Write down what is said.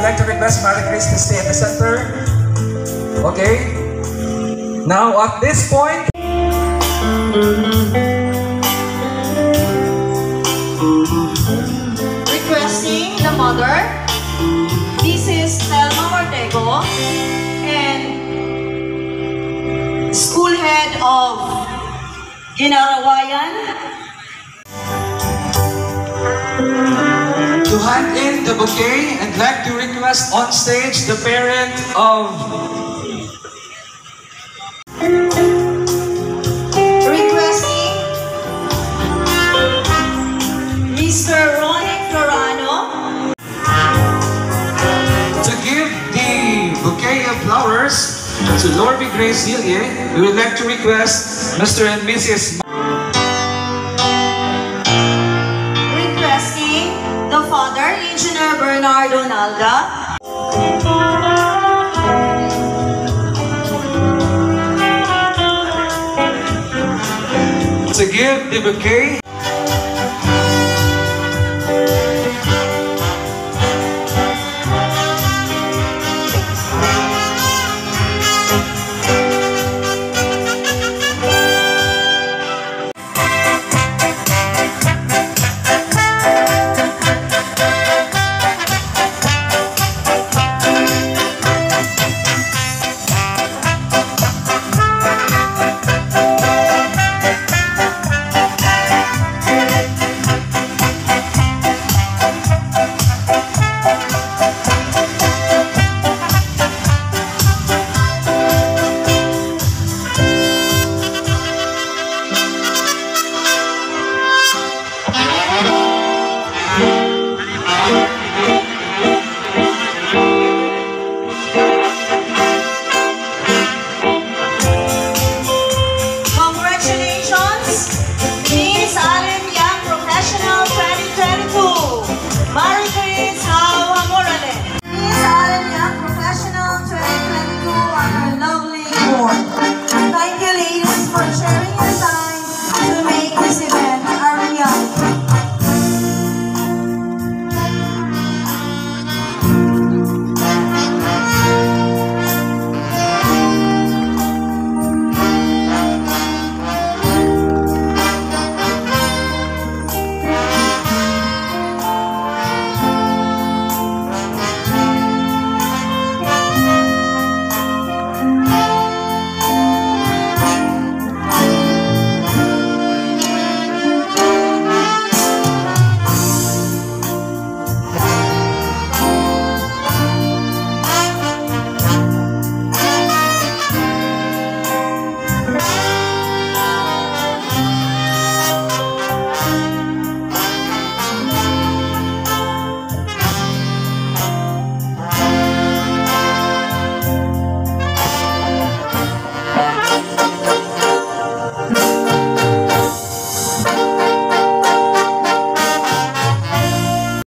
like to request Mary Grace to stay at the center. Okay. Now at this point, requesting the mother, Mrs. Thelma Ortego, and school head of Ginarawayan, to hand in the bouquet, I'd like to request on stage the parent of requesting Mr. Ronnie Florano to give the bouquet of flowers to Lord Grace Hilye. We would like to request Mr. and Mrs. requesting the father, Engineer Bernardo Nalga, to give the bouquet